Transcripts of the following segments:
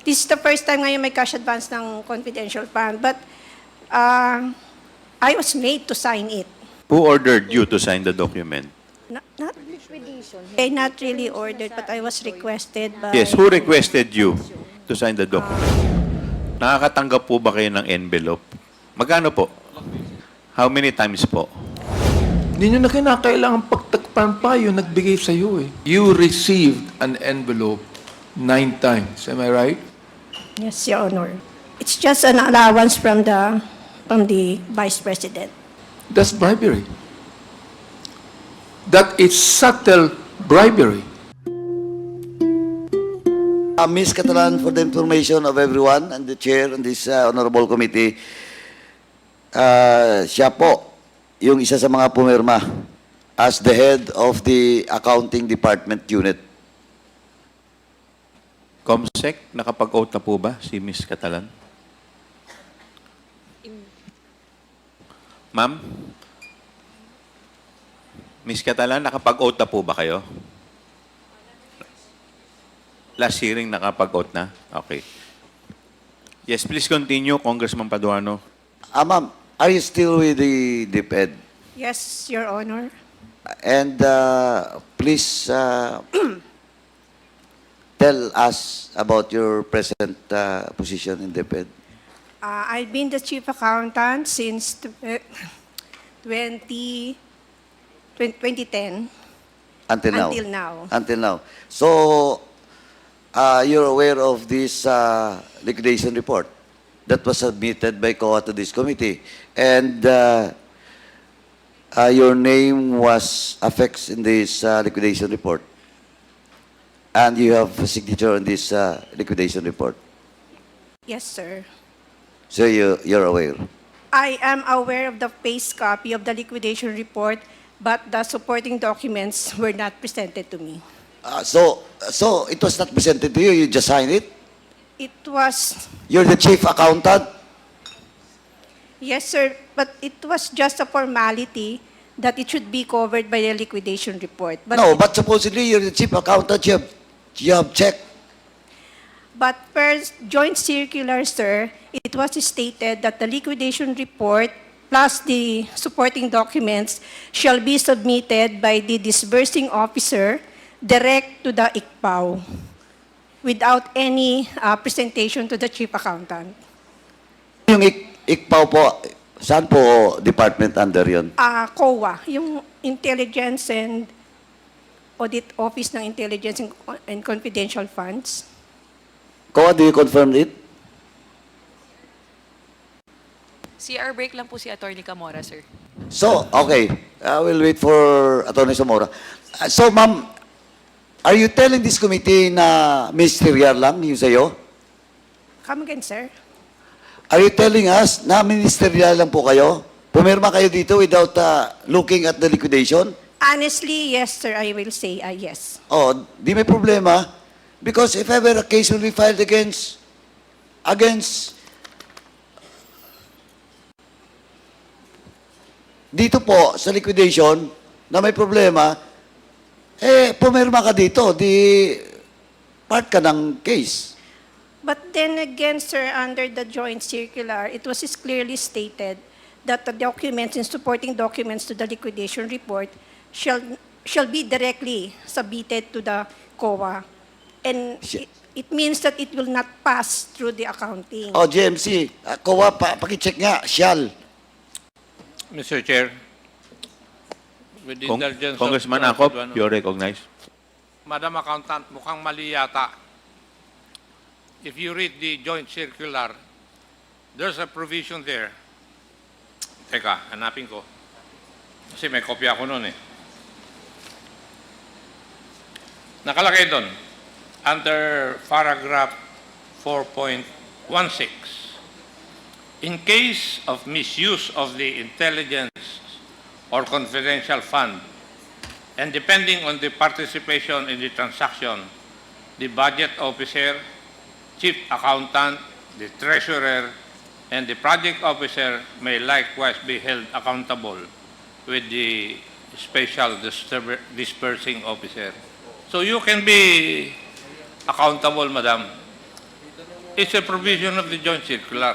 This is the first time ngayon may cash advance ng confidential fund. But I was made to sign it. Who ordered you to sign the document? Not really ordered, but I was requested by... Yes, who requested you to sign the document? Nakakatanggap po ba kayo ng envelope? Magkano po? How many times po? Hindi nyo na kinakailangan pagtakpan pa yung nagbigay sa iyo eh. You received an envelope 9 times. Am I right? Yes, Your Honor. It's just an allowance from the Vice President. That's bribery. That is subtle bribery. Ms. Catalan, for the information of everyone and the chair and this honorable committee, siya po yung isa sa mga pumirma as the head of the accounting department unit. Comsec, nakapag-oath na po ba si Ms. Catalan? Ma'am? Ms. Catalan, nakapag-oath na po ba kayo? Last hearing, nakapag-oath na? Okay. Yes, please continue, Congressman Paduano. Ma'am, are you still with the DepEd? Yes, Your Honor. And please tell us about your present position in DepEd. I've been the Chief Accountant since 2010. Until now? Until now. Until now. So, you're aware of this liquidation report that was submitted by COA to this committee. And your name was affixed in this liquidation report. And you have a signature on this liquidation report. Yes, sir. So you're aware. I am aware of the face copy of the liquidation report, but the supporting documents were not presented to me. So it was not presented to you, you just signed it? It was, You're the chief accountant? yes, sir, but it was just a formality that it should be covered by the liquidation report. But No, but supposedly you're the chief accountant, you have checked. But per joint circular, sir, it was stated that the liquidation report plus the supporting documents shall be submitted by the disbursing officer direct to the ICPAO without any presentation to the chief accountant. Yung ICPAO po, saan po department under yun? COA, yung Intelligence and Audit Office ng Intelligence and Confidential Funds. COA, do you confirm it? CR break lang po si Attorney Camora, sir. So, okay. I will wait for Atty. Zamora. So, ma'am, are you telling this committee na ministerial lang yung sa'yo? Come again, sir. Are you telling us na ministerial lang po kayo? Pumirma kayo dito without looking at the liquidation? Honestly, yes, sir, I will say yes. Oh, di may problema. Because if ever a case will be filed against dito po sa liquidation na may problema, pumirma ka dito, di part ka ng case. But then again, sir, under the joint circular, it was clearly stated that the documents and supporting documents to the liquidation report shall be directly submitted to the COA. And it means that it will not pass through the accounting. Oh, GMC, COA, pakicheck nga, shall. Mr. Chair, with the indulgence Congressman of Acop, Paduano. you're recognized. Madam Accountant, mukhang mali yata. If you read the joint circular, there's a provision there. Teka, hanapin ko. Kasi may kopya ko nun eh. Nakalagay doon, under paragraph 4.16, in case of misuse of the intelligence or confidential fund, and depending on the participation in the transaction, the budget officer, chief accountant, the treasurer, and the project officer may likewise be held accountable with the special dispersing officer. So you can be accountable, madam. It's a provision of the joint circular.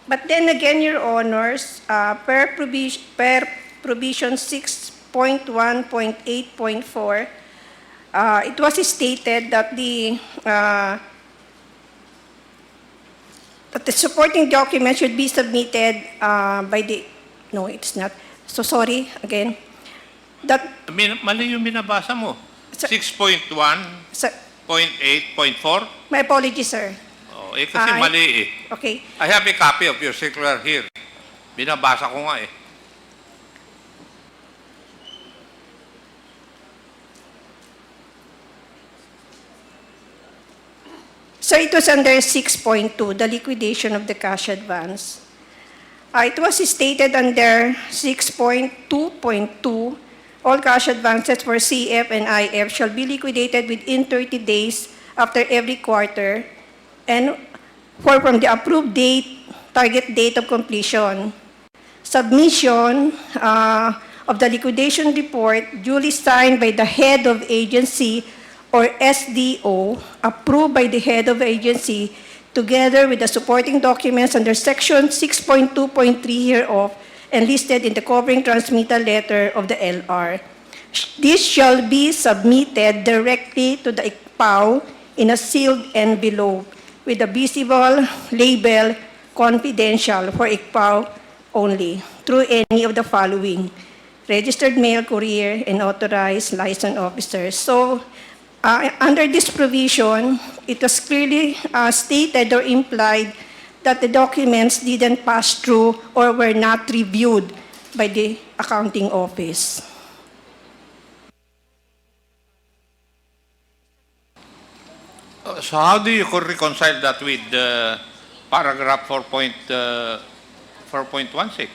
But then again, Your Honors, per provision 6.1.8.4, it was stated that the supporting document should be submitted by the, no, it's not. So sorry, again. That, Mali yung binabasa mo. Sir- 6.1.8.4? my apologies, sir. Oh, kasi mali eh. Okay. I have a copy of your circular here. Binabasa ko nga eh. So it was under 6.2, the liquidation of the cash advance. It was stated under 6.2.2, all cash advances for CF and IF shall be liquidated within 30 days after every quarter and from the approved date, target date of completion. Submission of the liquidation report duly signed by the head of agency or SDO, approved by the head of agency, together with the supporting documents under Section 6.2.3 hereof and listed in the covering transmittal letter of the LR. This shall be submitted directly to the ICPAO in a sealed envelope with a visible label confidential for ICPAO only through any of the following: registered mail courier and authorized license officers. So, under this provision, it was clearly stated or implied that the documents didn't pass through or were not reviewed by the accounting office. So how do you reconcile that with paragraph 4.16?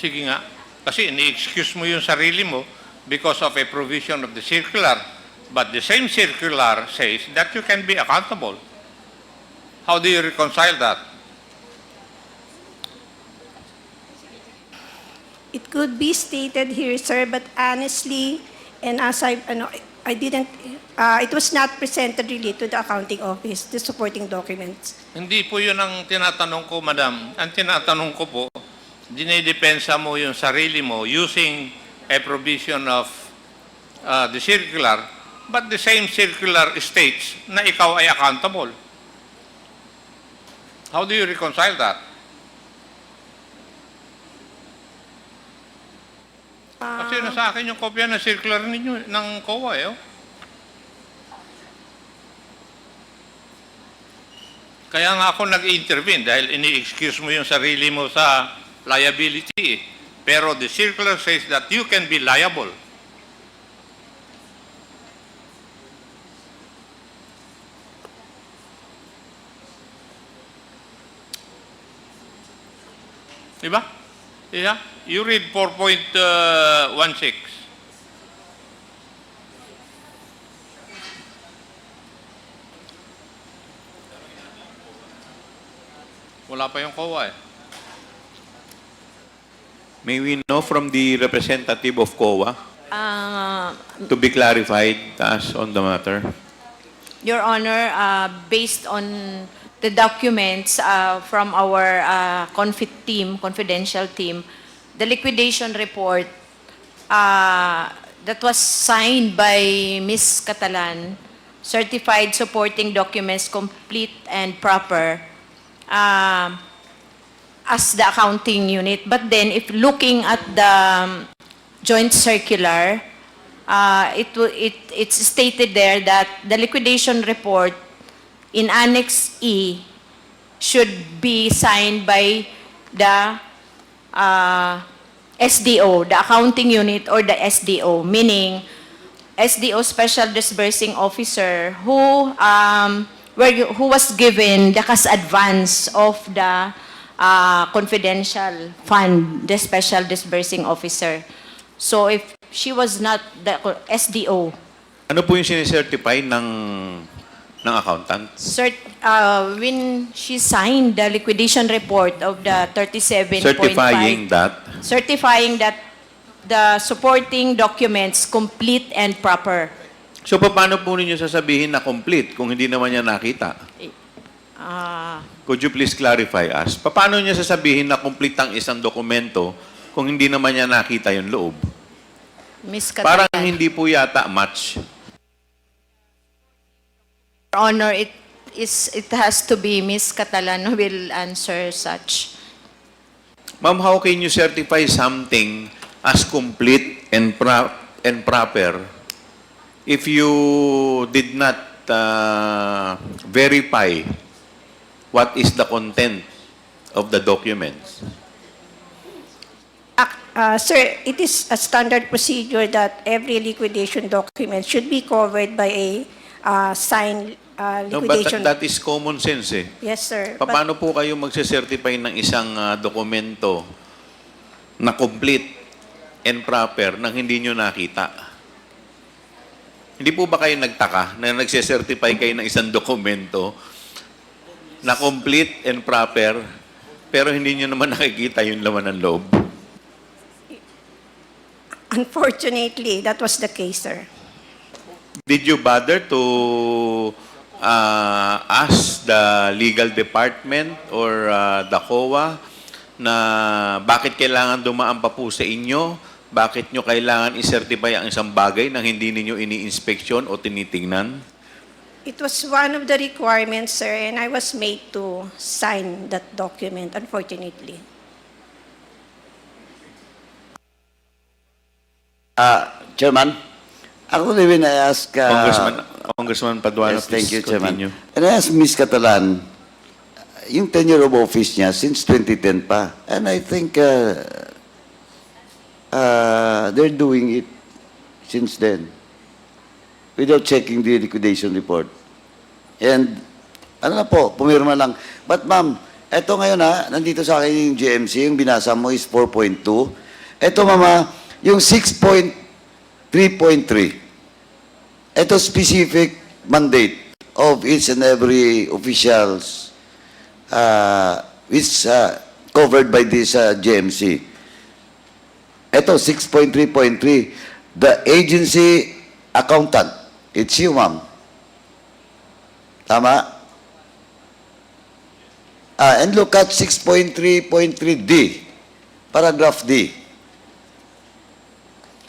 Sige nga. Kasi ini-excuse mo yung sarili mo because of a provision of the circular. But the same circular says that you can be accountable. How do you reconcile that? It could be stated here, sir, but honestly, and as I didn't, it was not presented really to the accounting office, the supporting documents. Hindi po yun ang tinatanong ko, madam. Ang tinatanong ko po, dinidepensa mo yung sarili mo using a provision of the circular, but the same circular states na ikaw ay accountable. How do you reconcile that? Kasi nasa akin yung kopya ng circular ninyo, ng COA eh. Oh. Kaya nga ako nag-intervene dahil ini-excuse mo yung sarili mo sa liability. Pero the circular says that you can be liable. Diba? Yeah. You read 4.16. Wala pa yung COA eh. May we know from the representative of COA Uh, to be clarified to us on the matter? Your Honor, based on the documents from our confidential team, the liquidation report that was signed by Ms. Catalan, certified supporting documents complete and proper as the accounting unit. But then, if looking at the joint circular, it's stated there that the liquidation report in Annex E should be signed by the SDO, the accounting unit or the SDO, meaning SDO Special Disbursing Officer who was given the cash advance of the confidential fund, the Special Disbursing Officer. So if she was not the SDO, Ano po yung sinicertify ng accountant? when she signed the liquidation report of the 37.5, Certifying that certifying that the supporting documents complete and proper. So, paano po ninyo sasabihin na complete kung hindi naman niya nakita? Could you please clarify us? Paano niya sasabihin na complete ang isang dokumento kung hindi naman niya nakita yung loob? Ms. Parang Catalan. hindi po yata match. Your Honor, it has to be Ms. Catalan who will answer such. Ma'am, how can you certify something as complete and proper if you did not verify what is the content of the documents? Sir, it is a standard procedure that every liquidation document should be covered by a signed No, but liquidation. that is common sense eh. Yes, sir. But- Paano po kayo magse-certify ng isang dokumento na complete and proper nang hindi nyo nakita? Hindi po ba kayo nagtaka na nagse-certify kayo ng isang dokumento na complete and proper pero hindi nyo naman nakikita yung laman ng loob? Unfortunately, that was the case, sir. Did you bother to ask the legal department or the COA na bakit kailangan dumaan pa po sa inyo? Bakit nyo kailangan i-certify ang isang bagay nang hindi ninyo ini-inspeksyon o tinitingnan? It was one of the requirements, sir, and I was made to sign that document, unfortunately. Chairman, actually when I ask... Congressman Paduano, yes, thank you, please continue. Chairman. And I asked Ms. Catalan, yung tenure of office niya since 2010 pa. And I think they're doing it since then without checking the liquidation report. And ano na po, pumirma lang. But ma'am, eto ngayon nandito sa akin yung GMC, yung binasa mo is 4.2. Eto mama, yung 6.3.3. Ito specific mandate of each and every officials is covered by this GMC. Ito, 6.3.3, the agency accountant. It's you, ma'am. Tama? And look at 6.3.3D, paragraph D.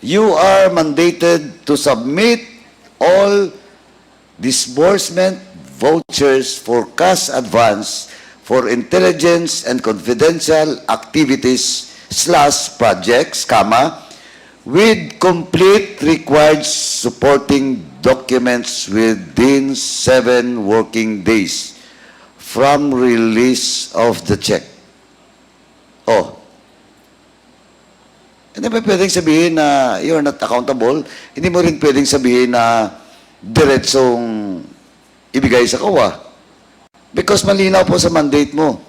You are mandated to submit all disbursement vouchers for cash advance for intelligence and confidential activities / projects, with complete required supporting documents within 7 working days from release of the check. Oh. Hindi ba pwedeng sabihin na you're not accountable? Hindi mo rin pwedeng sabihin na diretsong ibigay sa COA. Because malinaw po sa mandate mo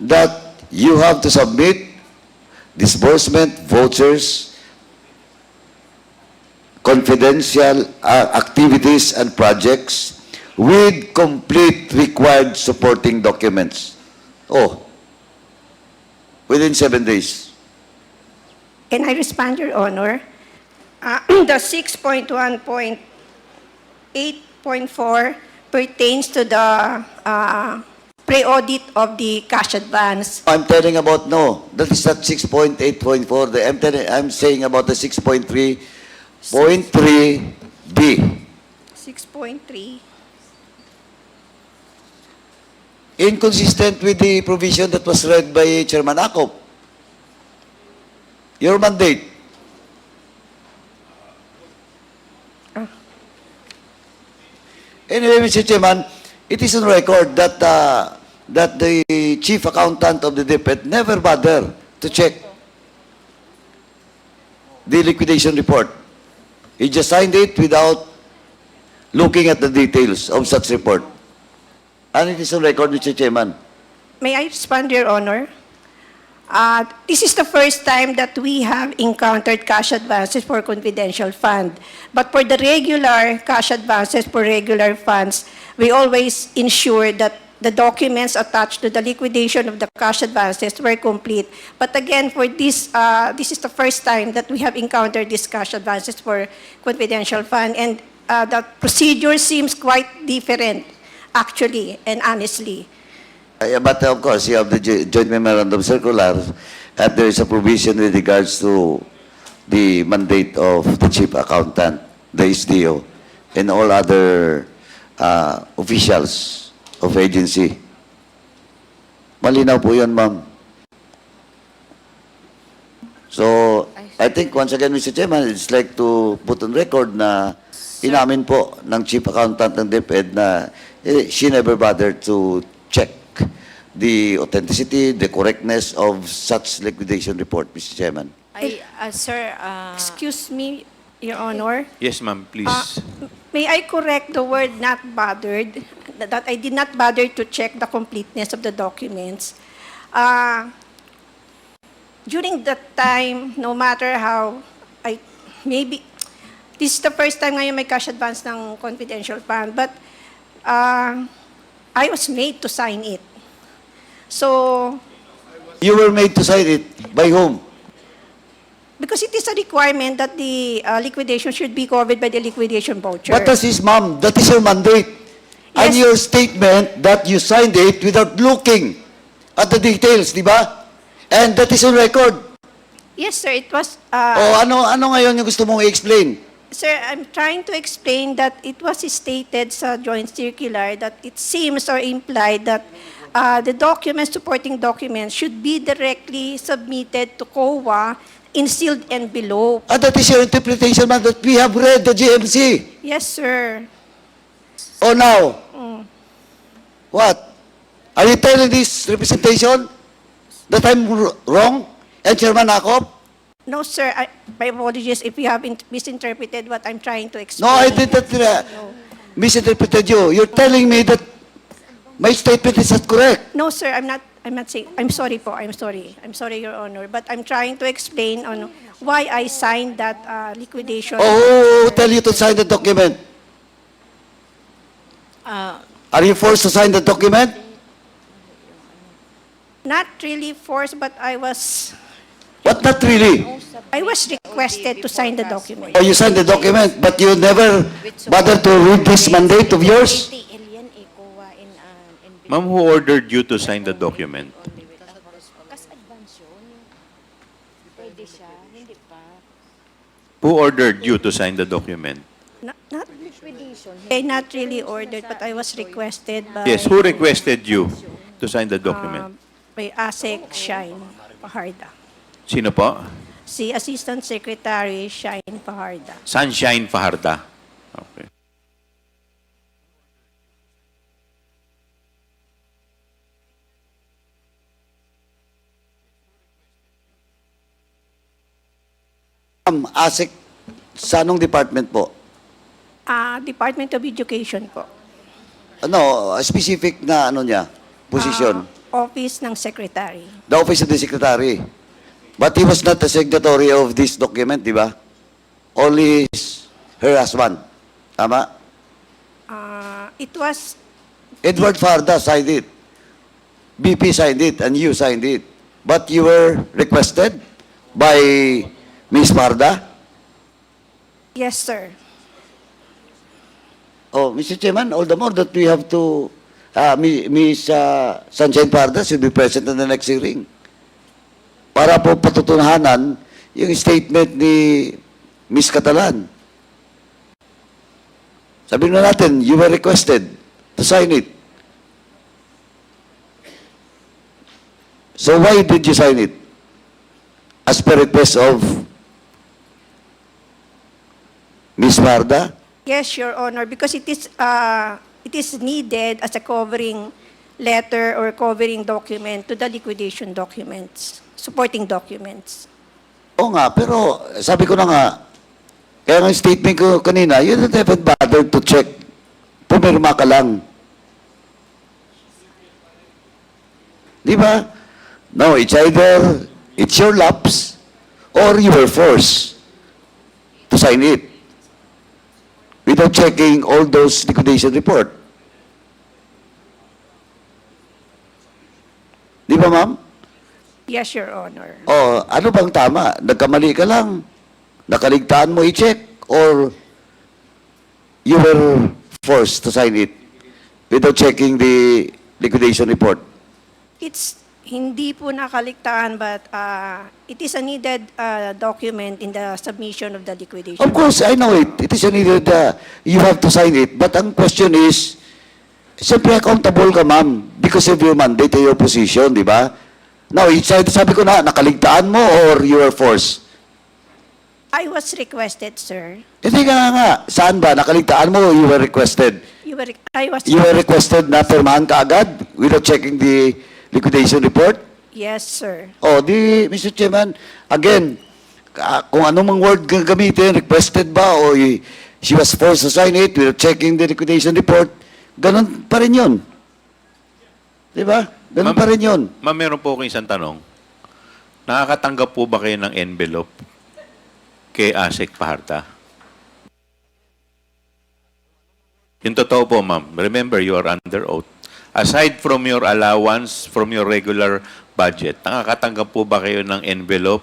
that you have to submit disbursement vouchers, confidential activities and projects with complete required supporting documents. Oh, within 7 days. Can I respond, Your Honor? The 6.1.8.4 pertains to the pre-audit of the cash advance. I'm telling about, no, that is not 6.8.4. I'm saying about the 6.3.3B. 6.3. Inconsistent with the provision that was read by Chairman Acop. Your mandate. Anyway, Mr. Chairman, it is on record that that the Chief Accountant of the DepEd never bothered to check the liquidation report. He just signed it without looking at the details of such report. And it is on record, Mr. Chairman. May I respond, Your Honor? This is the first time that we have encountered cash advances for confidential fund. But for the regular cash advances for regular funds, we always ensure that the documents attached to the liquidation of the cash advances were complete. But again, for this, this is the first time that we have encountered these cash advances for confidential fund, and the procedure seems quite different, actually and honestly. But of course, you have the joint memorandum circular, and there is a provision with regards to the mandate of the chief accountant, the SDO, and all other officials of agency. Malinaw po yan, ma'am. So, I think once again, Mr. Chairman, it's like to put on record na inamin po ng chief accountant ng DepEd na she never bothered to check the authenticity, the correctness of such liquidation report, Mr. Chairman. Sir, Excuse me, Your Honor. Yes, ma'am, please. May I correct the word "not bothered"? That I did not bother to check the completeness of the documents. During that time, no matter how, maybe, this is the first time ngayon may cash advance ng confidential fund, but I was made to sign it. So, You were made to sign it. By whom? because it is a requirement that the liquidation should be covered by the liquidation voucher. What does this, ma'am? That is your mandate. And Yes. your statement that you signed it without looking at the details, di ba? And that is on record. Yes, sir, it was... O ano ngayon yung gusto mong i-explain? Sir, I'm trying to explain that it was stated sa joint circular that it seems or implied that the documents, supporting documents, should be directly submitted to COA in sealed envelope. And that is your interpretation, ma'am, that we have read the GMC. Yes, sir. O now? What? Are you telling this representation that I'm wrong? And Chairman Akop? No, sir, my apologies if you have misinterpreted what I'm trying to explain. No, I did not misinterpreted you. You're telling me that my statement is not correct. No, sir, I'm not saying, I'm sorry po, I'm sorry, Your Honor, but I'm trying to explain on why I signed that liquidation. Oh, who tell you to sign the document? Are you forced to sign the document? Not really forced, but I was What, not really? requested to sign the document. Oh, you signed the document, but you never bothered to read this mandate of yours? Ma'am, who ordered you to sign the document? Who ordered you to sign the document? Not really ordered, but I was requested by... Yes, who requested you to sign the document? By ASEC Shine Paharda. Sino po? Si Assistant Secretary Shine Paharda. Sunshine Fajarda. Okay. ASIC, sa anong department po? Department of Education po. Ano, specific na ano niya, position? Office ng Secretary. The office of the secretary. But he was not the signatory of this document, di ba? Only her husband. Tama? It was... Edward Farda signed it. BP signed it, and you signed it. But you were requested by Ms. Farda? Yes, sir. Oh, Mr. Chairman, all the more that we have to, Ms. Sunshine Farda should be present in the next hearing. Para po patutunahanan yung statement ni Ms. Catalan. Sabihin na natin, you were requested to sign it. So why did you sign it? As per request of Ms. Farda? Yes, Your Honor, because it is needed as a covering letter or covering document to the liquidation documents, supporting documents. Oo nga, pero sabi ko na nga, kaya nga statement ko kanina, you don't even bother to check. Pumirma ka lang. Di ba? No, it's either it's your lapse or you were forced to sign it without checking all those liquidation report. Di ba, ma'am? Yes, Your Honor. O, ano bang tama? Nagkamali ka lang. Nakaligtaan mo i-check or you were forced to sign it without checking the liquidation report? It's hindi po nakaligtaan, but it is a needed document in the submission of the liquidation. Of course, I know it. It is needed. You have to sign it. But ang question is, siyempre accountable ka, ma'am, because of your mandate and your position, di ba? Now, sabi ko na, nakaligtaan mo or you were forced? I was requested, sir. Hindi nga. Saan ba? Nakaligtaan mo o you were requested? You were requested na pirmahan ka agad without checking the liquidation report? Yes, sir. O, di, Mr. Chairman, again, kung anong mang word gamitin, requested ba o she was forced to sign it without checking the liquidation report, ganun pa rin yun. Di ba? Ganun pa rin yun. Ma'am, meron po akong isang tanong. Nakakatanggap po ba kayo ng envelope kay ASEC Paharta? Yung totoo po, ma'am. Remember, you are under oath. Aside from your allowance, from your regular budget, nakakatanggap po ba kayo ng envelope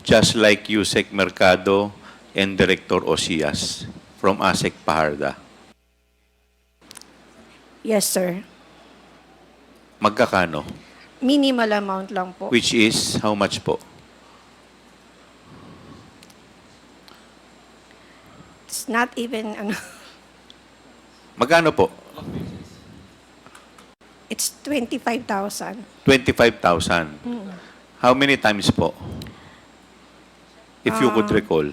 just like Yusek Mercado and Director Osias from ASEC Paharta? Yes, sir. Magkakano? Minimal amount lang po. Which is, how much po? It's not even, Magkano po? it's 25,000. 25,000. How many times po? If you could recall.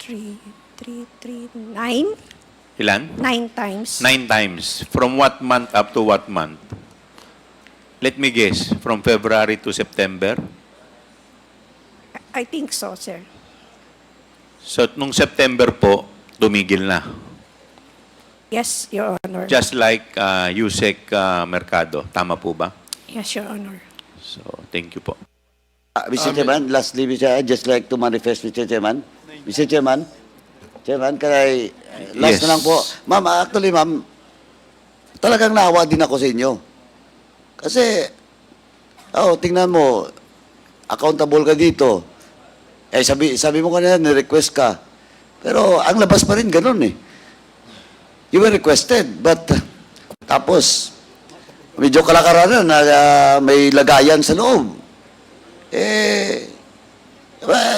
9? Ilan? 9 times. 9 times. From what month up to what month? Let me guess. From February to September? I think so, sir. So, nung September po, tumigil na. Yes, Your Honor. Just like Yusek Mercado. Tama po ba? Yes, Your Honor. So, thank you po. Mr. Chairman, lastly, I'd just like to manifest, Mr. Chairman. Mr. Chairman, can I, last Yes. na lang po. Ma'am, actually, ma'am, talagang naawa din ako sa inyo. Kasi, tingnan mo, accountable ka dito. Sabi mo kanina, ni-request ka. Pero, ang labas pa rin, ganun eh. You were requested, but, tapos, medyo kalakaran na may lagayan sa loob.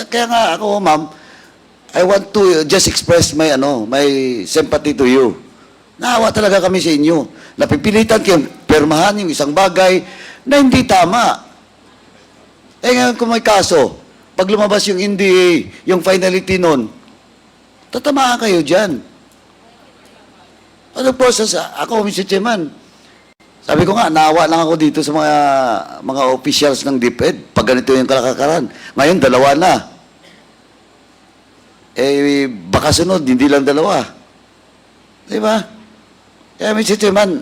Kaya nga ako, ma'am, I want to just express my sympathy to you. Naawa talaga kami sa inyo. Napipilitan kayong permahan yung isang bagay na hindi tama. Ngayon kung may kaso, pag lumabas yung NDA, yung finality nun, tatamaan kayo dyan. Ano process? Ako, Mr. Chairman, sabi ko nga, naawa lang ako dito sa mga officials ng DepEd. Pag ganito yung kalakaran. Ngayon, 2 na. Baka sunod, hindi lang 2. Di ba? Kaya, Mr. Chairman,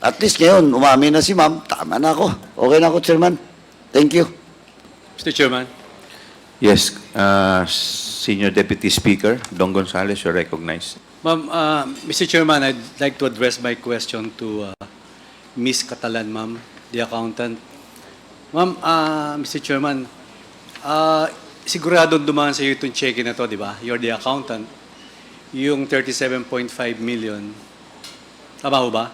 at least ngayon, umami na si ma'am. Tama na ako. Okay na ako, Chairman. Thank you. Mr. Chairman. Yes, Senior Deputy Speaker, Don Gonzales, you're recognized. Ma'am, Mr. Chairman, I'd like to address my question to Ms. Catalan, ma'am, the accountant. Ma'am, Mr. Chairman, sigurado dumaan sa iyo itong check na to, di ba? You're the accountant. Yung 37.5 million. Tama ho ba?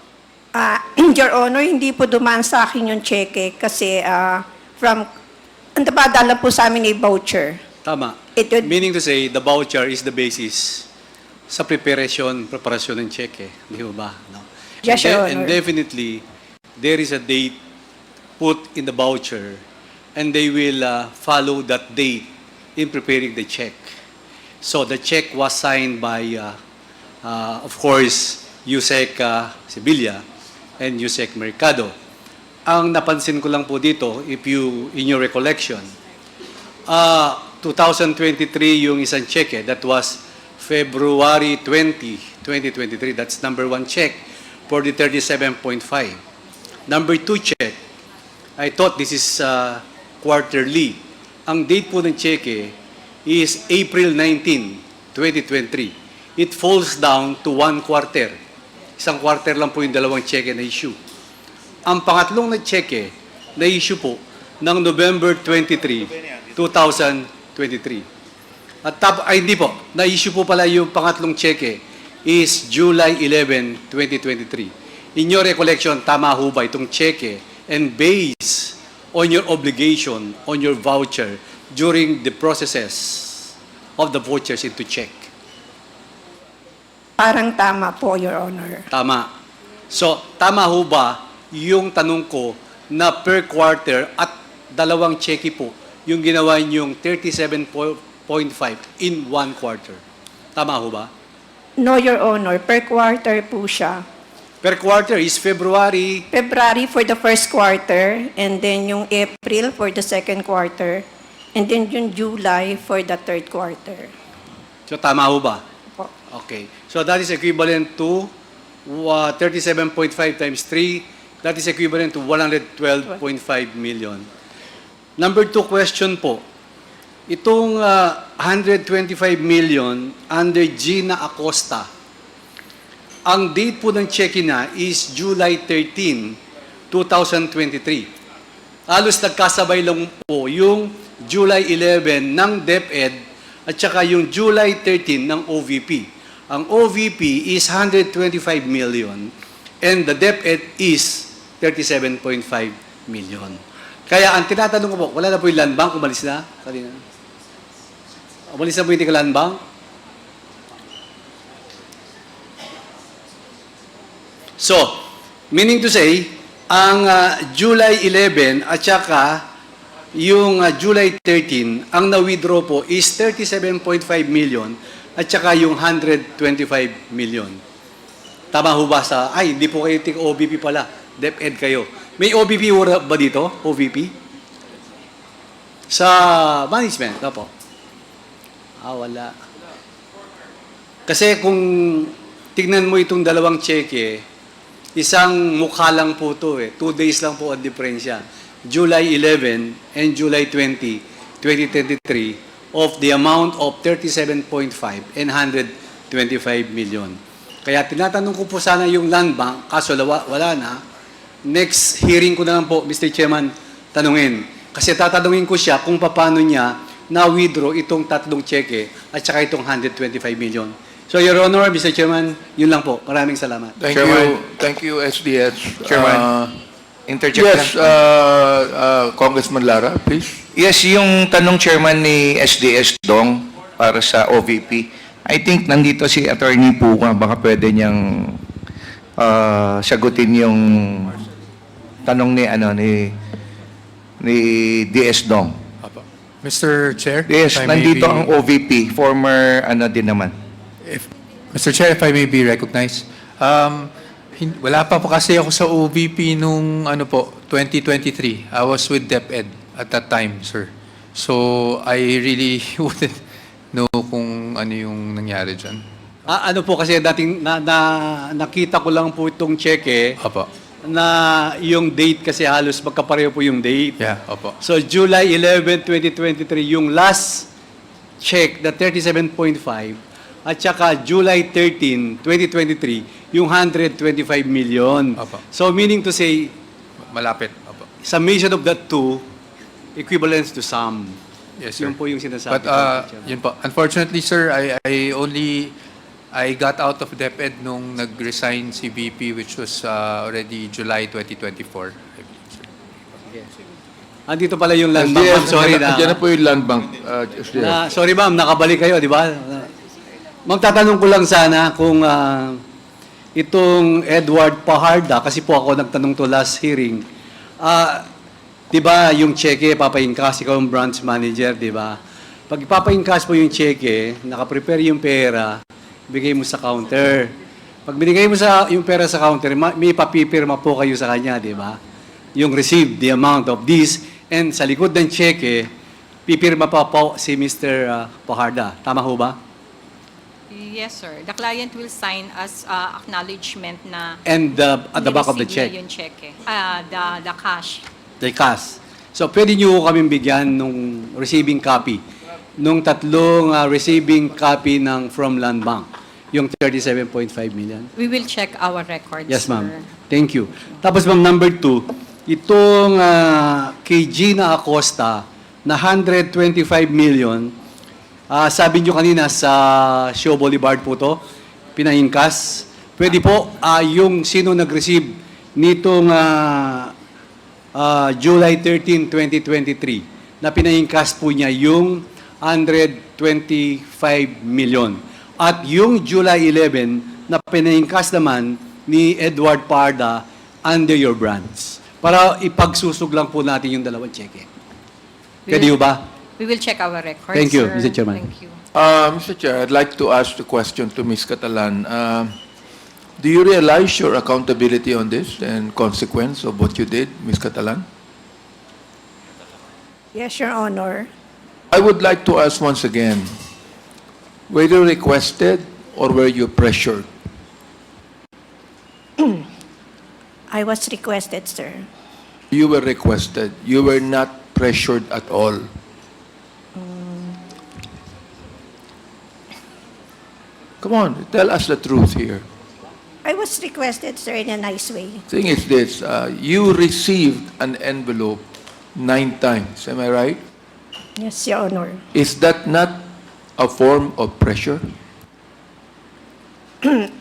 Your Honor, hindi po dumaan sa akin yung cheque kasi ang napadala po sa amin ay voucher. Tama. Meaning to say, the voucher is the basis sa preparasyon ng check, di ba? No? Yes, Your And Honor. definitely, there is a date put in the voucher and they will follow that date in preparing the check. So the check was signed by, of course, Yusek Sevilla and Yusek Mercado. Ang napansin ko lang po dito, in your recollection, 2023 yung isang check, that was February 20, 2023. That's number 1 check for the 37.5. Number 2 check, I thought this is quarterly. Ang date po ng check is April 19, 2023. It falls down to 1 quarter. Isang quarter lang po yung dalawang cheque na issue. Ang pangatlong na cheque na issue po ng November 23, 2023. At hindi po, na-issue po pala yung pangatlong cheque is July 11, 2023. In your recollection, tama ho ba itong cheque and based on your obligation, on your voucher during the processes of the vouchers into check? Parang tama po, Your Honor. Tama. So, tama ho ba yung tanong ko na per quarter at dalawang cheque po yung ginawa niyong 37.5 in one quarter? Tama ho ba? No, Your Honor. Per quarter po siya. Per quarter is February. February for the first quarter, and then yung April for the second quarter, and then yung July for the third quarter. So, tama ho ba? Po. Okay. So, that is equivalent to 37.5 times 3. That is equivalent to 112.5 million. Number 2 question po. Itong 125 million under Gina Acosta, ang date po ng check na is July 13, 2023. Halos nagkasabay lang po yung July 11 ng DepEd at saka yung July 13 ng OVP. Ang OVP is 125 million and the DepEd is 37.5 million. Kaya ang tinatanong ko po, wala na po yung land bank, umalis na? Umalis na po yung land bank? So, meaning to say, ang July 11 at saka yung July 13, ang na-withdraw po is 37.5 million at saka yung 125 million. Tama ho ba sa, hindi po kayo ting OVP pala, DepEd kayo. May OVP ba dito? OVP? Sa management, po. Wala. Kasi kung tignan mo itong dalawang cheque, isang mukha lang po ito 2 days lang po ang diferensya. July 11 and July 20, 2023 of the amount of 37.5 and 125 million. Kaya tinatanong ko po sana yung land bank, kaso wala na. Next hearing ko na lang po, Mr. Chairman, tanungin. Kasi tatanungin ko siya kung paano niya na-withdraw itong tatlong cheque at saka itong 125 million. So, Your Honor, Mr. Chairman, yun lang po. Maraming salamat. Thank Chairman. you. Thank you, SDS. Chairman. Interject Yes, lang. Congressman Lara, please. Yes, yung tanong chairman ni SDS Dong para sa OVP, I think nandito si Attorney Puga, baka pwede niyang sagutin yung tanong ni DS Dong. Mr. Chair? Yes, if I may nandito be- ang OVP, former din naman. Mr. Chair, if I may be recognized. Wala pa po kasi ako sa OVP nung 2023. I was with DepEd at that time, sir. So, I really wouldn't know kung ano yung nangyari dyan. Ano po kasi dating nakita ko lang po itong cheque Opo. na yung date kasi halos magkapareho po yung date. Yeah, opo. So, July 11, 2023, yung last check, the 37.5, at saka July 13, 2023, yung 125 million. Opo. So, meaning to say, Malapit. Opo. summation of that two equivalents to sum. Yes, sir. Yun po yung sinasabi But, ko, Mr. Chairman. yun po. Unfortunately, sir, I got out of DepEd nung nag-resign si VP, which was already July 2024. I believe, sir. Andito pala yung land bank. Ma'am, sorry na. Diyan na po yung land bank, SDS. Sorry ma'am, nakabalik kayo, di ba? Magtatanong ko lang sana kung itong Edward Paharda, kasi po ako nagtanong to last hearing, di ba yung cheque, papaingkas, ikaw yung branch manager, di ba? Pag ipapaingkas po yung cheque, nakaprepare yung pera, bigay mo sa counter. Pag binigay mo yung pera sa counter, may papipirma po kayo sa kanya, di ba? Yung receive the amount of this, and sa likod ng cheque, pipirma pa po si Mr. Paharda. Tama ho ba? Yes, sir. The client will sign as acknowledgement na And at the back of the check, nireceive niya yung cheque. The cash. the cash. So, pwede nyo kaming bigyan nung receiving copy, nung tatlong receiving copy from Land Bank. yung 37.5 million? We will check our records, Yes, sir. ma'am. Thank you. Tapos, ma'am, number 2, itong kay Gina Acosta na 125 million, sabi nyo kanina sa Show Boulevard po to, pinahingkas. Pwede po, yung sino nag-receive nitong July 13, 2023, na pinahingkas po niya yung 125 million. At yung July 11 na pinahingkas naman ni Edward Parda under your branch. Para ipagsusog lang po natin yung dalawang cheque. Pwede ho ba? We will check our records, Thank you, sir. Mr. Chairman. Thank you. Mr. Chair, I'd like to ask the question to Ms. Catalan. Do you realize your accountability on this and consequence of what you did, Ms. Catalan? Yes, Your Honor. I would like to ask once again, were you requested or were you pressured? I was requested, sir. You were requested. You were not pressured at all. Come on, tell us the truth here. I was requested, sir, in a nice way. Thing is this, you received an envelope 9 times, am I right? Yes, Your Honor. Is that not a form of pressure?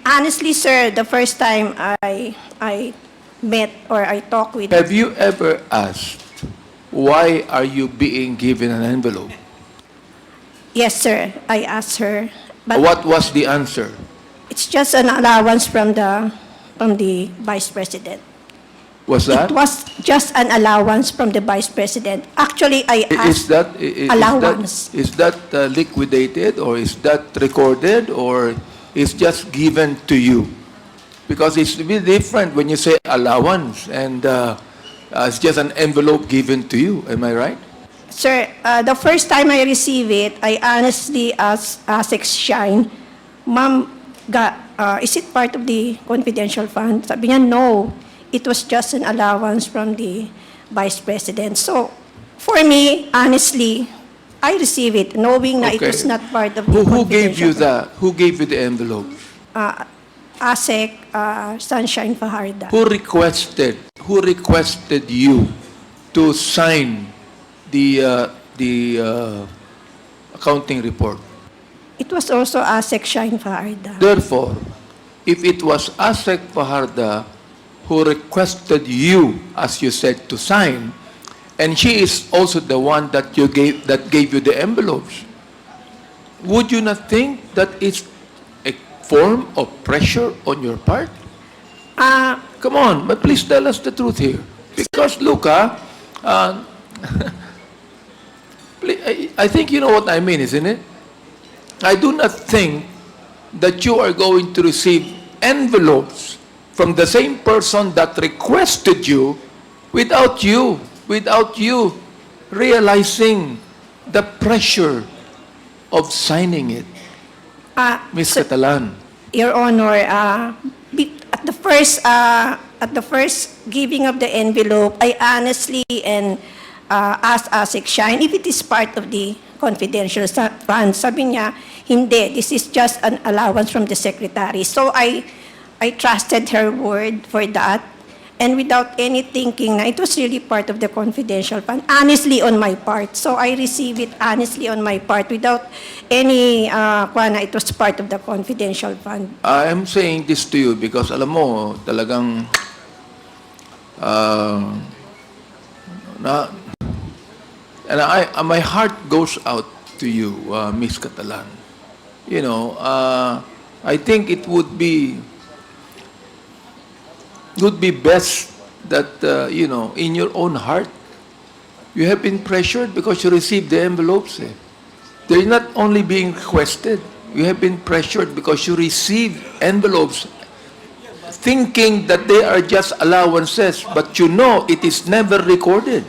Honestly, sir, the first time I met or I talked with... Have you ever asked, why are you being given an envelope? Yes, sir, I asked her. But What was the answer? it's just an allowance from the Vice President. Was that? It was just an allowance from the Vice President. Actually, I Is asked that allowance. is that liquidated or is that recorded or is just given to you? Because it's a bit different when you say allowance and it's just an envelope given to you. Am I right? Sir, the first time I received it, I honestly asked Shine, Ma'am, is it part of the confidential fund? Sabi niya, no. It was just an allowance from the Vice President. So, for me, honestly, I received it knowing that it was not part of the Who gave you confidential that? Who gave you the envelope? fund. ASEC, Sunshine Fajarda. Who requested you to sign the accounting report? It was also ASEC Shine Fajarda. Therefore, if it was ASEC Fajarda who requested you, as you said, to sign, and she is also the one that gave you the envelopes, would you not think that it's a form of pressure on your part? Come on, but please tell us the truth here. Because look, I think you know what I mean, isn't it? I do not think that you are going to receive envelopes from the same person that requested you without you realizing the pressure of signing it. Ms. Catalan. Your Honor, at the first giving of the envelope, I honestly asked ASEC Shine if it is part of the confidential fund. Sabi niya, hindi, this is just an allowance from the secretary. So I trusted her word for that. And without any thinking na it was really part of the confidential fund, honestly on my part. So I received it honestly on my part without any, it was part of the confidential fund. I am saying this to you because alam mo, talagang my heart goes out to you, Miss Catalan. You know, I think it would be best that, you know, in your own heart, you have been pressured because you received the envelopes. They're not only being requested, you have been pressured because you received envelopes thinking that they are just allowances, but you know it is never recorded.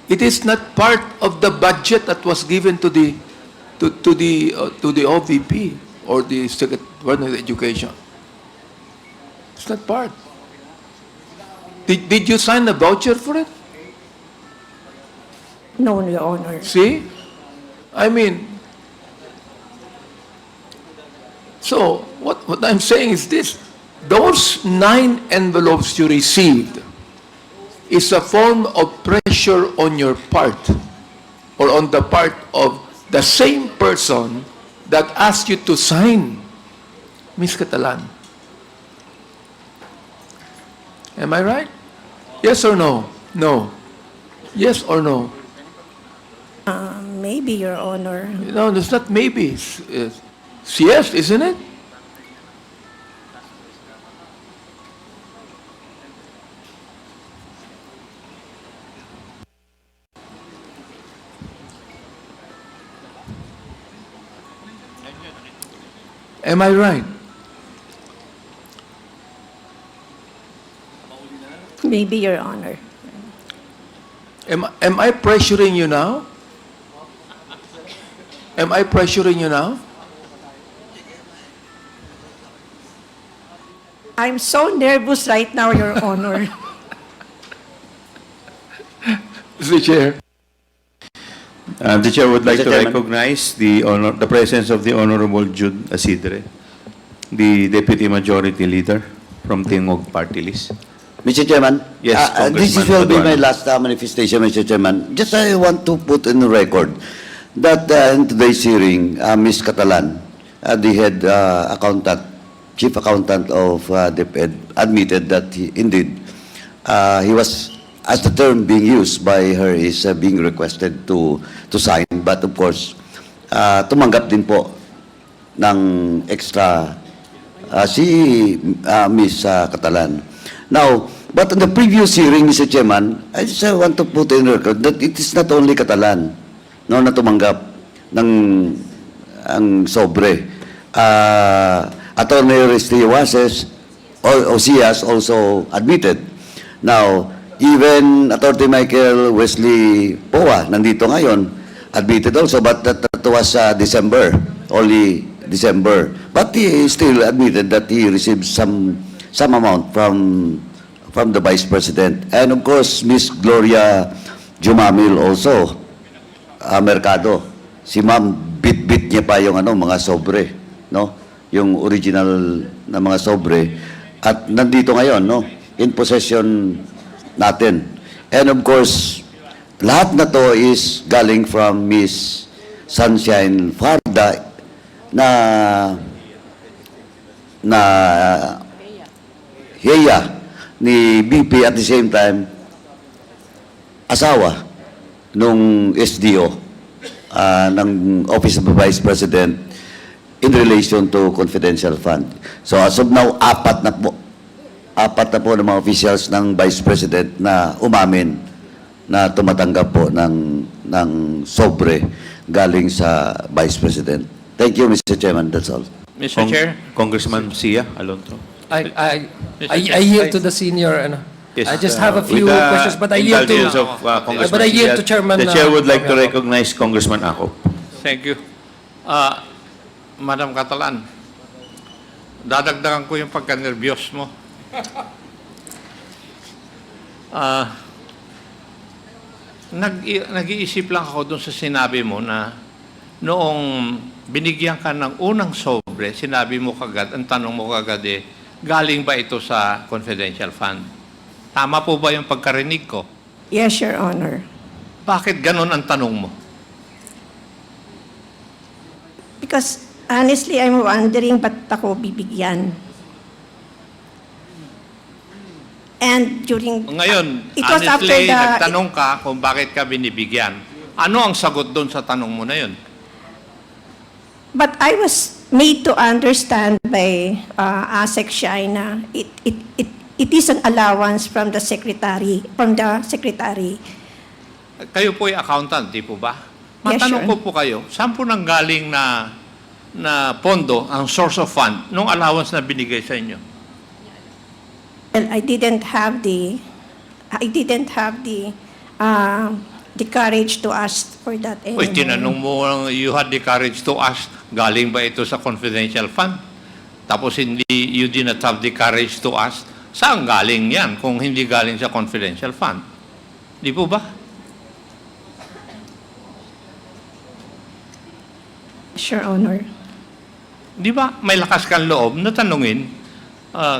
It is not part of the budget that was given to the OVP or the Secretary of Education. It's not part. Did you sign a voucher for it? No, Your Honor. See? I mean, So, what I'm saying is this. Those 9 envelopes you received is a form of pressure on your part or on the part of the same person that asked you to sign, Ms. Catalan. Am I right? Yes or no? No. Yes or no? Maybe, Your Honor. No, it's not maybe. It's yes, isn't it? Am I right? Maybe, Your Honor. Am I pressuring you now? Am I pressuring you now? I'm so nervous right now, Your Honor. Mr. Chair. The chair would like Mr. to Chairman. recognize the presence of the Honorable Jude Asidre, the Deputy Majority Leader from Tingog Party List. Mr. Chairman, Yes, this Congressman will be my Paduano. last manifestation, Mr. Chairman. Just I want to put in the record that in today's hearing, Ms. Catalan, the head accountant, chief accountant of DepEd, admitted that indeed he was, as the term being used by her is being requested to sign, but of course, tumanggap din po ng extra si Ms. Catalan. Now, but in the previous hearing, Mr. Chairman, I just want to put in record that it is not only Catalan na tumanggap ng ang sobre. Attorney Restio Wases, Ocias also admitted. Now, even Attorney Michael Wesley Poa, nandito ngayon, admitted also, but that was December, only December. But he still admitted that he received some amount from the Vice President. And of course, Miss Gloria Jumamil also, Mercado. Si Ma'am, bit-bit niya pa yung mga sobre, no? Yung original na mga sobre. At nandito ngayon, no? In possession natin. And of course, lahat na to is galing from Miss Sunshine Farda na heya ni BP at the same time asawa nung SDO ng Office of the Vice President in relation to confidential fund. So as of now, apat na po ng mga officials ng Vice President na umamin na tumatanggap po ng sobre galing sa Vice President. Thank you, Mr. Chairman. That's all. Mr. Chair? Congressman Sia Alonso. I yield to the senior. Yes, I just have a few with the questions, but I yield to indulgence of, Congressman but I yield Sia, to Chairman. The chair would like to recognize Congressman Ako. Thank you. Madam Catalan, dadagdagan ko yung pagka-nervyos mo. Nag-iisip lang ako dun sa sinabi mo na noong binigyan ka ng unang sobre, sinabi mo kagad, ang tanong mo kagad galing ba ito sa confidential fund? Tama po ba yung pagkarinig ko? Yes, Your Honor. Bakit ganun ang tanong mo? Because honestly, I'm wondering ba't ako bibigyan? And during... Ngayon, it was after honestly, the... nagtanong ka kung bakit ka binibigyan. Ano ang sagot doon sa tanong mo na yun? But I was made to understand by ASEC China, it is an allowance from the secretary, Kayo po ay accountant, di po ba? Yes, Matanong sure. ko po kayo, saan po nanggaling na pondo, ang source of fund, nung allowance na binigay sa inyo? Well, I didn't have the courage to ask for that anymore. Uy, tinanong mo, you had the courage to ask, galing ba ito sa confidential fund? Tapos you did not have the courage to ask, saan galing yan kung hindi galing sa confidential fund? Di po ba? Sure, Honor. Di ba may lakas kang loob na tanungin,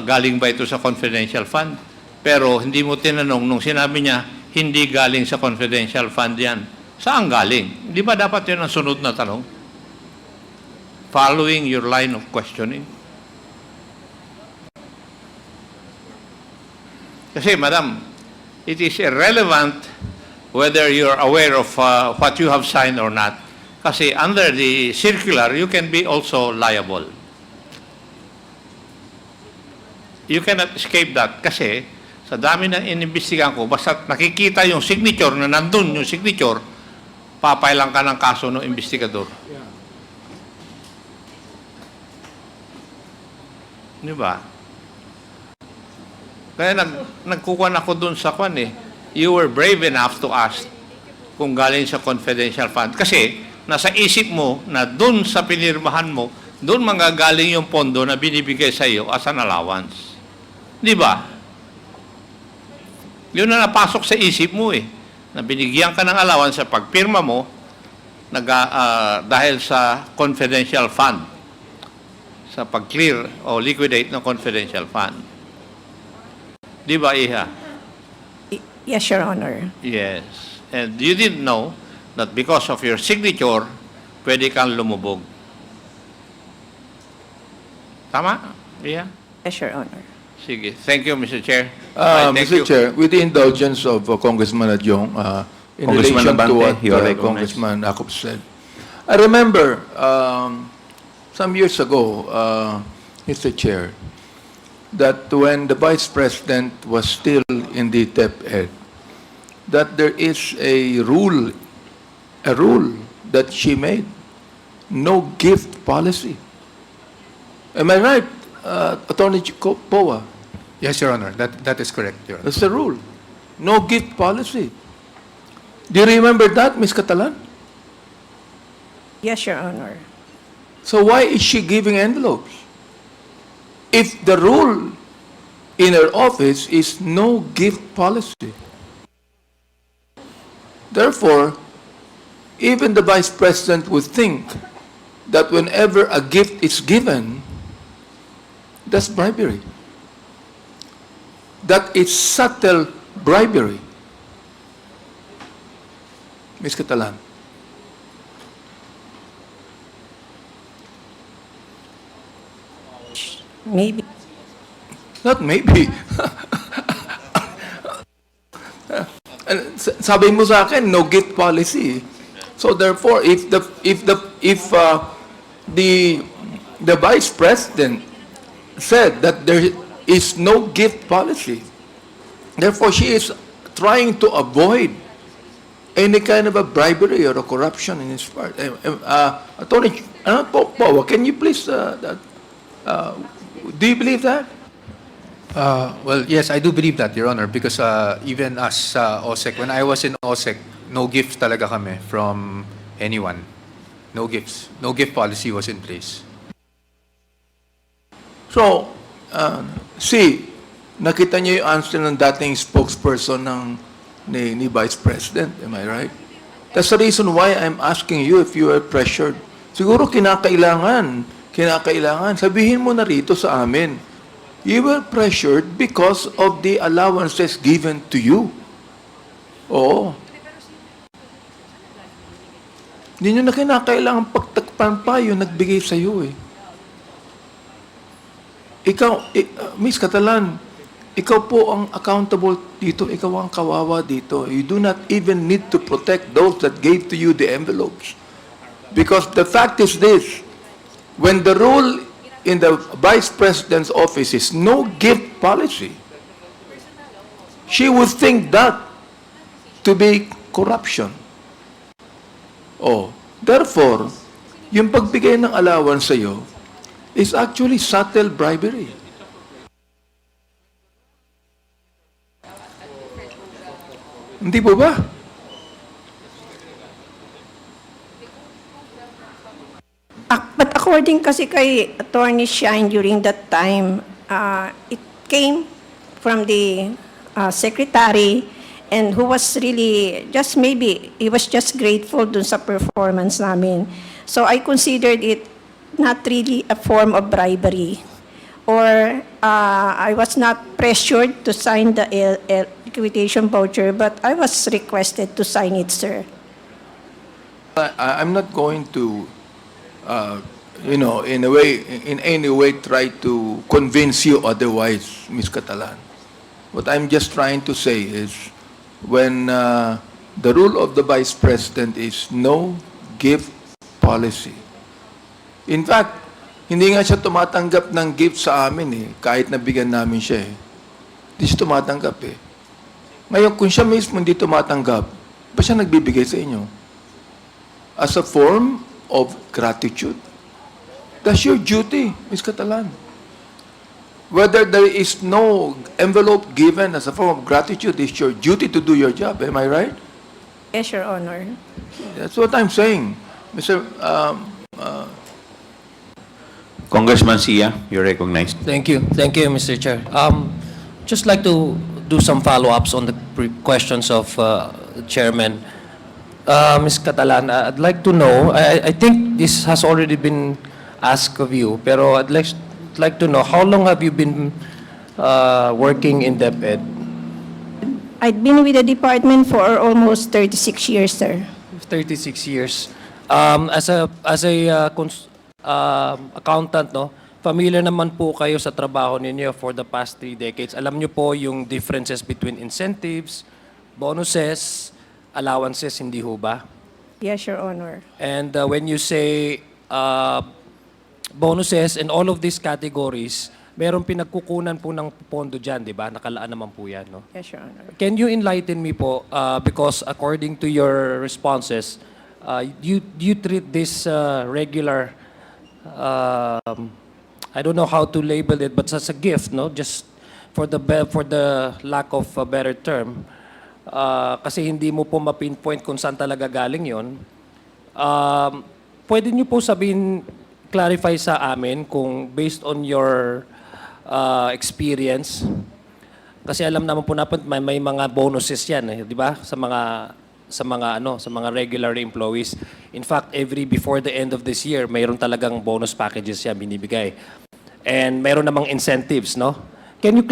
galing ba ito sa confidential fund? Pero hindi mo tinanong nung sinabi niya, hindi galing sa confidential fund yan. Saan galing? Di ba dapat yun ang sunod na tanong? Following your line of questioning. Kasi, madam, it is irrelevant whether you're aware of what you have signed or not. Kasi under the circular, you can be also liable. You cannot escape that. Kasi sa dami ng inimbestigahan ko, basta nakikita yung signature na nandun yung signature, papailan ka ng kaso ng investigador. Di ba? Kaya nagkukuhan ako dun sa kwan eh. You were brave enough to ask kung galing sa confidential fund. Kasi nasa isip mo na dun sa pinirmahan mo, dun manggagaling yung pondo na binibigay sa iyo as an allowance. Di ba? Yun na napasok sa isip mo eh. Na binigyan ka ng allowance sa pagpirma mo dahil sa confidential fund. Sa pag-clear o liquidate ng confidential fund. Di ba, Iha? Yes, Your Honor. Yes. And you didn't know that because of your signature, pwede kang lumubog. Tama? Iha? Yes, Your Honor. Sige. Thank you, Mr. Chair. Thank Mr. you. Chair, with the indulgence of Congressman Adjong, in Congressman relation to Abante, what you are recognized. Congressman Akop said, I remember some years ago, Mr. Chair, that when the Vice President was still in the DepEd, that there is a rule that she made, no gift policy. Am I right, Attorney Poa? Yes, Your Honor. That is correct, Your Honor. That's the rule. No gift policy. Do you remember that, Ms. Catalan? Yes, Your Honor. So why is she giving envelopes? If the rule in her office is no gift policy. Therefore, even the Vice President would think that whenever a gift is given, that's bribery. That is subtle bribery. Ms. Catalan. Maybe. Not maybe. Sabi mo sa akin, no gift policy. So therefore, if the Vice President said that there is no gift policy, therefore she is trying to avoid any kind of a bribery or a corruption in his part. Attorney Powa, can you please do you believe that? Well, yes, I do believe that, Your Honor, because even as OSEC, when I was in OSEC, no gifts talaga kami from anyone. No gifts. No gift policy was in place. So, nakita niyo yung answer ng dating spokesperson ni Vice President, am I right? That's the reason why I'm asking you if you are pressured. Siguro kinakailangan, sabihin mo na rito sa amin, you were pressured because of the allowances given to you. Oo. Hindi nyo na kinakailangan pagtakpan pa yung nagbigay sa iyo eh. Ikaw, Miss Catalan, ikaw po ang accountable dito. Ikaw ang kawawa dito. You do not even need to protect those that gave to you the envelopes. Because the fact is this, when the rule in the Vice President's office is no gift policy, she would think that to be corruption. Oh, therefore, yung pagbigay ng allowance sa iyo is actually subtle bribery. Hindi po ba? But according kasi kay Attorney Shine during that time, it came from the secretary and who was really just maybe, he was just grateful dun sa performance namin. So I considered it not really a form of bribery, or I was not pressured to sign the liquidation voucher, but I was requested to sign it, sir. I'm not going to, in any way try to convince you otherwise, Ms. Catalan. What I'm just trying to say is, when the rule of the Vice President is no gift policy. In fact, hindi nga siya tumatanggap ng gift sa amin eh, kahit nabigyan namin siya eh. Hindi siya tumatanggap eh. Ngayon, kung siya mismo hindi tumatanggap, ba siya nagbibigay sa inyo? As a form of gratitude. That's your duty, Ms. Catalan. Whether there is no envelope given as a form of gratitude, it's your duty to do your job. Am I right? Yes, Your Honor. That's what I'm saying. Mr. Congressman Sia, you're recognized. Thank you. Thank you, Mr. Chair. Just like to do some follow-ups on the questions of the Chairman. Ms. Catalan, I'd like to know, I think this has already been asked of you, pero I'd like to know, how long have you been working in DepEd? I'd been with the department for almost 36 years, sir. 36 years. As a accountant, no, familiar naman po kayo sa trabaho ninyo for the past 3 decades. Alam niyo po yung differences between incentives, bonuses, allowances, hindi ho ba? Yes, Your Honor. And when you say bonuses and all of these categories, meron pinagkukunan po ng pondo dyan, di ba? Nakalaan naman po yan, no? Yes, Your Honor. Can you enlighten me po, because according to your responses, you treat this regular, I don't know how to label it, but as a gift, no? Just for the lack of a better term, kasi hindi mo po ma-pinpoint kung saan talaga galing yon. Pwede niyo po sabihin, clarify sa amin kung based on your experience, kasi alam naman po natin may mga bonuses yan, eh, di ba? Sa mga regular employees. In fact, before the end of this year, mayroon talagang bonus packages yan binibigay. And mayroon namang incentives, no? Can you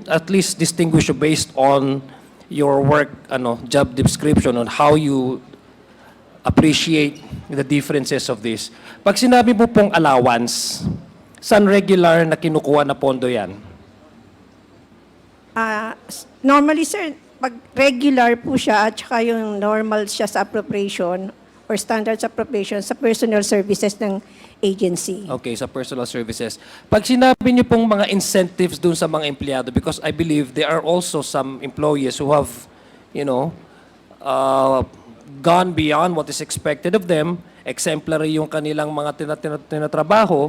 at least distinguish based on your work, job description, on how you appreciate the differences of this? Pag sinabi mo pong allowance, saan regular na kinukuha na pondo yan? Normally, sir, pag regular po siya at saka yung normal siya sa appropriation or standards appropriation sa personal services ng agency. Okay, sa personal services. Pag sinabi niyo pong mga incentives dun sa mga empleyado, because I believe there are also some employees who have, gone beyond what is expected of them, exemplary yung kanilang mga tinatrabaho,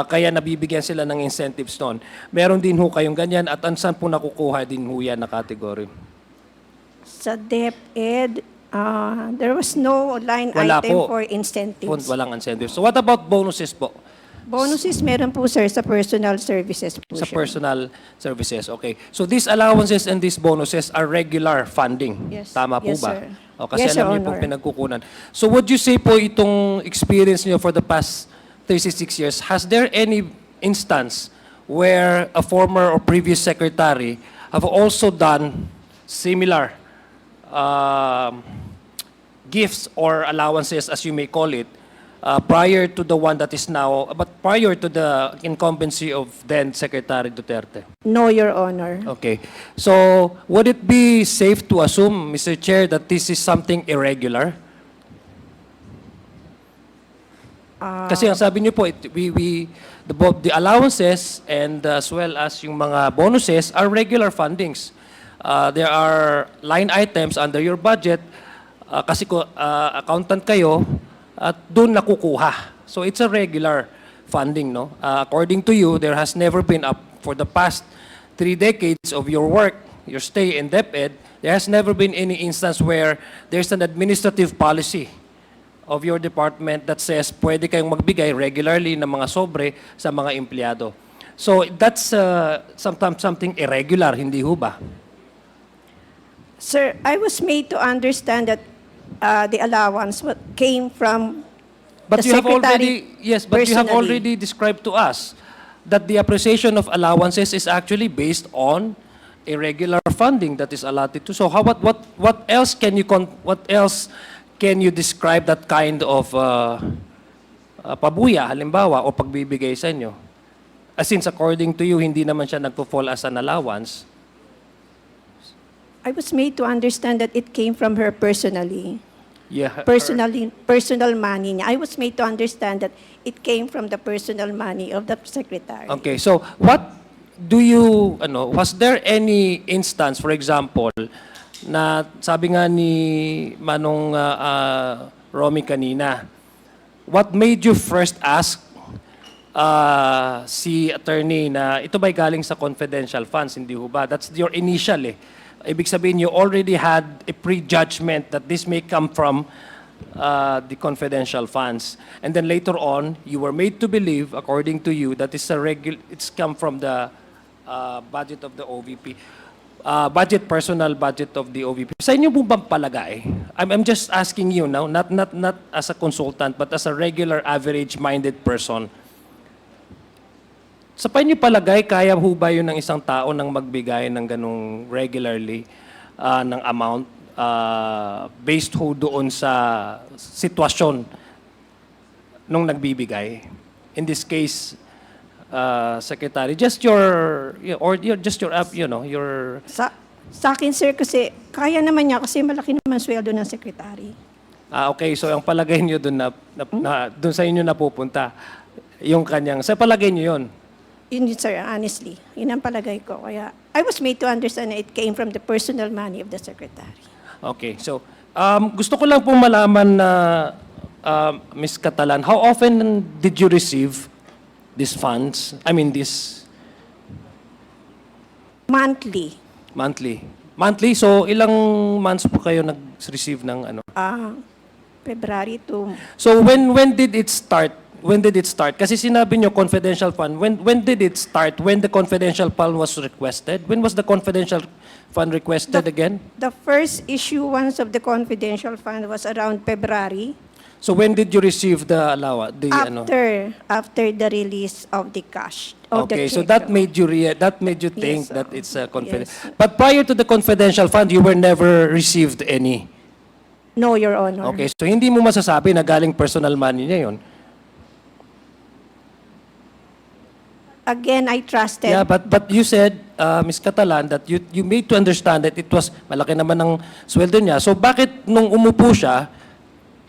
kaya nabibigyan sila ng incentives noon. Meron din ho kayong ganyan, at saan po nakukuha din ho yan na category? Sa DepEd, there was no line Wala item po. for incentives. Walang incentives. So what about bonuses po? Bonuses meron po, sir, sa personal services po Sa siya. personal services, okay. So these allowances and these bonuses are regular funding. Yes. Tama po Yes, ba? sir. O, kasi Yes, alam Your niyo pong Honor. pinagkukunan. So would you say po itong experience niyo for the past 36 years, has there any instance where a former or previous secretary have also done similar gifts or allowances, as you may call it, prior to the one that is now, but prior to the incumbency of then Secretary Duterte? No, Your Honor. Okay. So, would it be safe to assume, Mr. Chair, that this is something irregular? Kasi ang sabi niyo po, both the allowances and as well as yung mga bonuses are regular fundings. There are line items under your budget, kasi accountant kayo, at doon nakukuha. So it's a regular funding, no? According to you, there has never been for the past 3 decades of your work, your stay in DepEd, there has never been any instance where there's an administrative policy of your department that says pwede kayong magbigay regularly ng mga sobre sa mga empleyado. So that's sometimes something irregular, hindi ho ba? Sir, I was made to understand that the allowance came from But The you have secretary already, yes, but you have personally. already described to us that the appreciation of allowances is actually based on irregular funding that is allotted to. So what else can you describe that kind of pabuya, halimbawa, o pagbibigay sa inyo? Since according to you, hindi naman siya nagpo-fall as an allowance. I was made to understand that it came from her personally. Yeah. Personal money niya. I was made to understand that it came from the personal money of the secretary. Okay, so what do you, was there any instance, for example, na sabi nga ni Manong Romy kanina, what made you first ask si attorney na ito ba'y galing sa confidential funds, hindi ho ba? That's your initial Ibig sabihin, you already had a prejudgment that this may come from the confidential funds. And then later on, you were made to believe, according to you, that it's come from the budget of the OVP. Personal budget of the OVP. Sa inyo po bang palagay? I'm just asking you now, not as a consultant, but as a regular, average-minded person. Sa panyo palagay, kaya ho ba yun ng isang tao nang magbigay ng ganong regularly ng amount based ho doon sa sitwasyon nung nagbibigay? In this case, Secretary, just your Sa akin, sir, kasi kaya naman niya kasi malaki naman sweldo ng secretary. Okay, so ang palagay niyo doon doon sa inyo napupunta yung kanyang, sa palagay niyo yun? Yun, sir, honestly. Yun ang palagay ko. Kaya, I was made to understand that it came from the personal money of the secretary. Okay, so gusto ko lang pong malaman na Ms. Catalan, how often did you receive these funds? I mean, this Monthly. monthly, so ilang months po kayo nag-receive ng ano? February to... So when did it start? When did it start? Kasi sinabi nyo confidential fund. When did it start? When the confidential fund was requested? When was the confidential fund requested again? The first issuance of the confidential fund was around February. So when did you receive the allowance? After the release of the cash. Of Okay, the so check. that made you think Yes, that it's a confidential. yes. But prior to the confidential fund, you were never received any. No, Your Honor. Okay, so hindi mo masasabi na galing personal money niya yon. Again, I trusted. Yeah, but you said, Ms. Catalan, that you made to understand that it was malaki naman ng sweldo niya. So bakit nung umupo siya,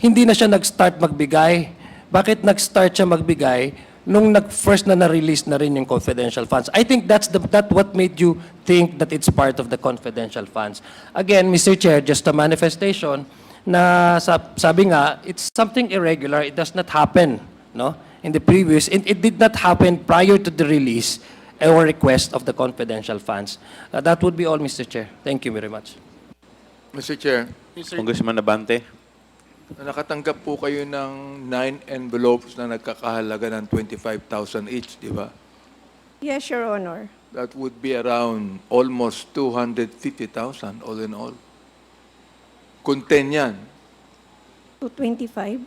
hindi na siya nag-start magbigay? Bakit nag-start siya magbigay nung first na na-release na rin yung confidential funds? I think that's what made you think that it's part of the confidential funds. Again, Mr. Chair, just a manifestation na sabi nga, it's something irregular. It does not happen, no? In the previous, it did not happen prior to the release or request of the confidential funds. That would be all, Mr. Chair. Thank you very much. Mr. Chair, Congressman Abante. nakatanggap po kayo ng 9 envelopes na nagkakahalaga ng 25,000 each, di ba? Yes, Your Honor. That would be around almost 250,000 all in all. Kung 10 yan, 225.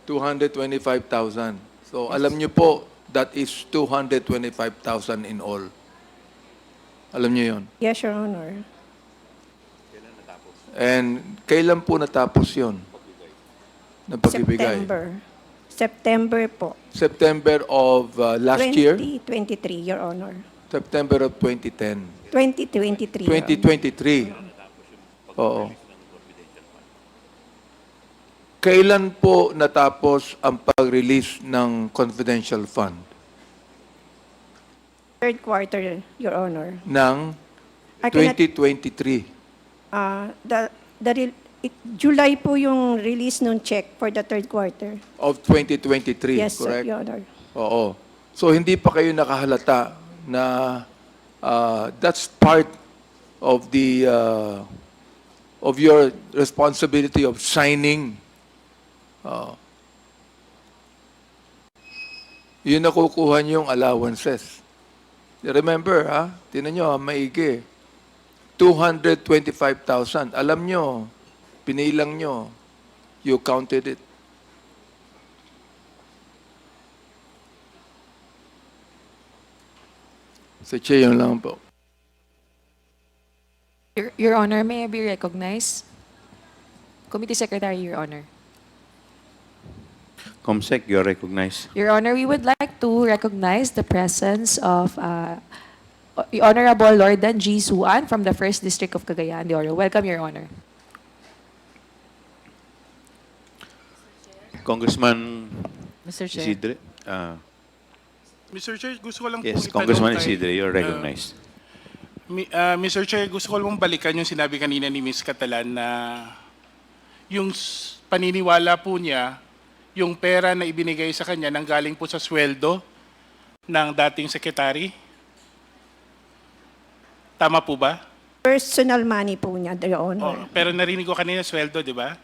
225,000. So alam niyo po, that is 225,000 in all. Alam niyo yon. Yes, Your Honor. And kailan po natapos yon? Ng pagbibigay? September po. September of last year? 2023, Your Honor. September of 2010. 2023. Your Honor. 2023. Oo. Kailan po natapos ang pag-release ng confidential fund? Third quarter, Your Honor. Ng I cannot- 2023. July po yung release ng check for the third quarter. Of 2023, Yes, sir, correct? Your Honor. Oo. So hindi pa kayo nakahalata na that's part of the of your responsibility of signing. Yun nakukuha niyong allowances. Remember, ha? Tinan nyo, maigi. 225,000. Alam nyo, pinilang nyo, you counted it. Mr. Chair, yun lang po. Your Honor, may I be recognized? Committee Secretary, Your Honor. Comsec, you're recognized. Your Honor, we would like to recognize the presence of Honorable Lord Dan G. Suan from the 1st District of Cagayan de Oro. Welcome, Your Honor. Congressman Mr. Chair. Isidre. Mr. Chair, gusto ko lang Yes, pong Congressman itanong kay- Isidre, you're recognized. Mr. Chair, gusto ko lang balikan yung sinabi kanina ni Ms. Catalan na yung paniniwala po niya, yung pera na ibinigay sa kanya nanggaling po sa sweldo ng dating sekretary. Tama po ba? Personal money po niya, Your Honor. Pero narinig ko kanina sweldo, di ba?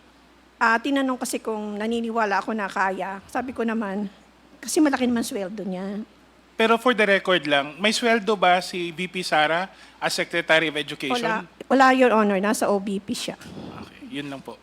Tinanong kasi kung naniniwala ako na kaya. Sabi ko naman, kasi malaki naman sweldo niya. Pero for the record lang, may sweldo ba si VP Sara as Secretary of Education? Wala, Your Honor. Nasa OBP siya. Okay, yun lang po.